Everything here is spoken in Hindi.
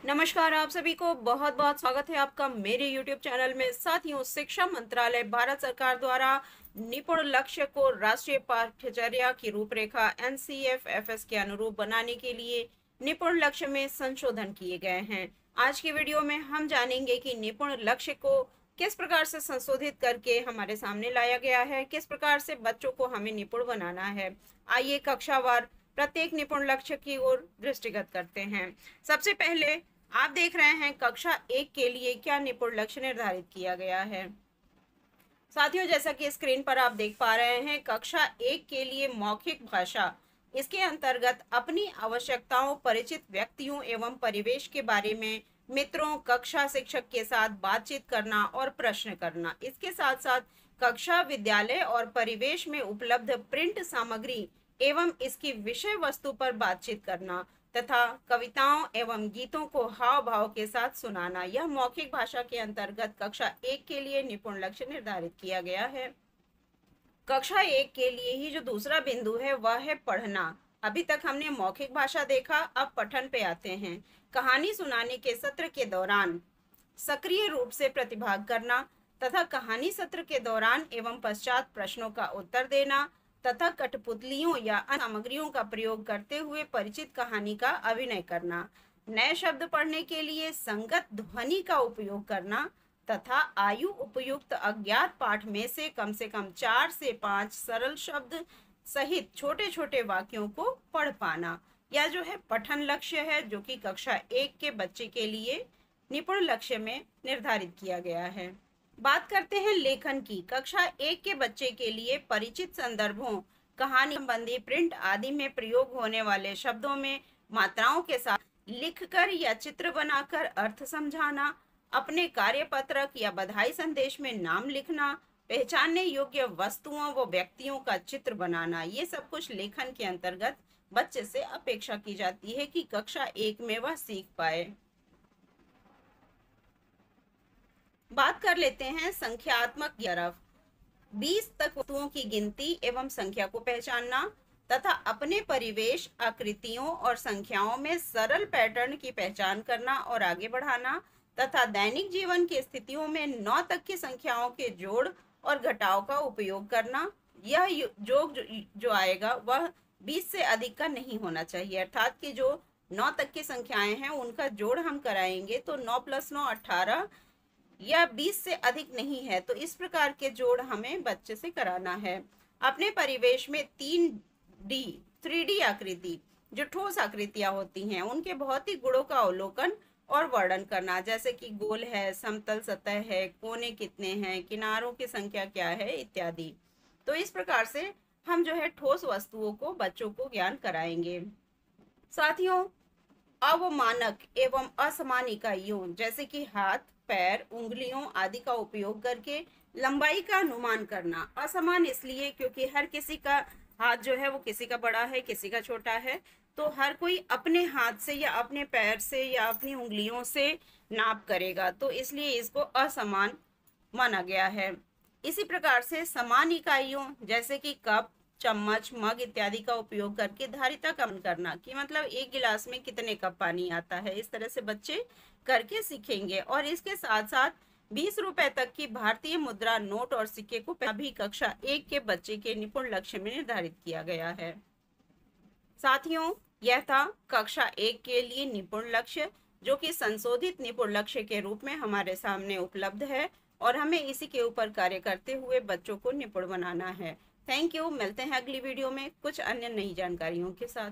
नमस्कार, आप सभी को बहुत बहुत स्वागत है आपका मेरे YouTube चैनल में। साथियों, शिक्षा मंत्रालय भारत सरकार द्वारा निपुण लक्ष्य को राष्ट्रीय पाठ्यचर्या की रूपरेखा NCFFS के अनुरूप बनाने के लिए निपुण लक्ष्य में संशोधन किए गए हैं। आज की वीडियो में हम जानेंगे कि निपुण लक्ष्य को किस प्रकार से संशोधित करके हमारे सामने लाया गया है, किस प्रकार से बच्चों को हमें निपुण बनाना है। आइए कक्षावार प्रत्येक निपुण लक्ष्य की ओर दृष्टिगत करते हैं। सबसे पहले आप देख रहे हैं कक्षा 1 के लिए क्या निपुण लक्ष्य निर्धारित किया गया है। साथियों, जैसा कि स्क्रीन पर आप देख पा रहे हैं, कक्षा 1 के लिए मौखिक भाषा, इसके अंतर्गत अपनी आवश्यकताओं, परिचित व्यक्तियों एवं परिवेश के बारे में मित्रों, कक्षा शिक्षक के साथ बातचीत करना और प्रश्न करना। इसके साथ साथ कक्षा, विद्यालय और परिवेश में उपलब्ध प्रिंट सामग्री एवं इसकी विषय वस्तु पर बातचीत करना तथा कविताओं एवं गीतों को हाव भाव के साथ सुनाना, यह मौखिक भाषा के अंतर्गत कक्षा 1 के लिए निपुण लक्ष्य निर्धारित किया गया है। कक्षा 1 के लिए ही जो दूसरा बिंदु है वह है पढ़ना। अभी तक हमने मौखिक भाषा देखा, अब पठन पे आते हैं। कहानी सुनाने के सत्र के दौरान सक्रिय रूप से प्रतिभाग करना तथा कहानी सत्र के दौरान एवं पश्चात प्रश्नों का उत्तर देना तथा कठपुतलियों या अन्य सामग्रियों का प्रयोग करते हुए परिचित कहानी का अभिनय करना। नए शब्द पढ़ने के लिए संगत ध्वनि का उपयोग करना तथा आयु उपयुक्त अज्ञात पाठ में से कम 4 से 5 सरल शब्द सहित छोटे छोटे वाक्यों को पढ़ पाना। यह जो है पठन लक्ष्य है, जो कि कक्षा 1 के बच्चे के लिए निपुण लक्ष्य में निर्धारित किया गया है। बात करते हैं लेखन की। कक्षा 1 के बच्चे के लिए परिचित संदर्भों, कहानी संबंधी प्रिंट आदि में प्रयोग होने वाले शब्दों में मात्राओं के साथ लिखकर या चित्र बनाकर अर्थ समझाना, अपने कार्यपत्रक या बधाई संदेश में नाम लिखना, पहचानने योग्य वस्तुओं व व्यक्तियों का चित्र बनाना, ये सब कुछ लेखन के अंतर्गत बच्चे से अपेक्षा की जाती है कि कक्षा 1 में वह सीख पाए। बात कर लेते हैं संख्यात्मक गिरफ्त। 20 तक वस्तुओं की गिनती एवं संख्या को पहचानना तथा अपने परिवेश, आकृतियों और संख्याओं में सरल पैटर्न की पहचान करना और आगे बढ़ाना तथा दैनिक जीवन की स्थितियों में 9 तक की संख्याओं के जोड़ और घटाव का उपयोग करना। यह जो आएगा वह 20 से अधिक का नहीं होना चाहिए, अर्थात कि जो 9 तक की संख्याएं हैं उनका जोड़ हम कराएंगे तो 9 + 9 18 या 20 से अधिक नहीं है, तो इस प्रकार के जोड़ हमें बच्चे से कराना है। अपने परिवेश में 3D आकृति, जो ठोस आकृतियां होती हैं, उनके भौतिक गुणों का अवलोकन और वर्णन करना, जैसे कि गोल है, समतल सतह है, कोने कितने हैं, किनारों की संख्या क्या है इत्यादि। तो इस प्रकार से हम जो है ठोस वस्तुओं को बच्चों को ज्ञान कराएंगे। साथियों, अवमानक एवं असमान इकाइयों जैसे कि हाथ, पैर, उंगलियों आदि का उपयोग करके लंबाई का अनुमान करना। असमान इसलिए क्योंकि हर किसी का हाथ जो है वो किसी का बड़ा है, किसी का छोटा है, तो हर कोई अपने हाथ से या अपने पैर से या अपनी उंगलियों से नाप करेगा, तो इसलिए इसको असमान माना गया है। इसी प्रकार से समान इकाइयों जैसे कि कप, चम्मच, मग इत्यादि का उपयोग करके धारिता कम करना, कि मतलब एक गिलास में कितने कप पानी आता है, इस तरह से बच्चे करके सीखेंगे। और इसके साथ साथ 20 रुपए तक की भारतीय मुद्रा, नोट और सिक्के को अभी कक्षा 1 के बच्चे के निपुण लक्ष्य में निर्धारित किया गया है। साथियों, यह था कक्षा 1 के लिए निपुण लक्ष्य, जो कि संशोधित निपुण लक्ष्य के रूप में हमारे सामने उपलब्ध है और हमें इसी के ऊपर कार्य करते हुए बच्चों को निपुण बनाना है। Thank you. मिलते हैं अगली वीडियो में कुछ अन्य नई जानकारियों के साथ।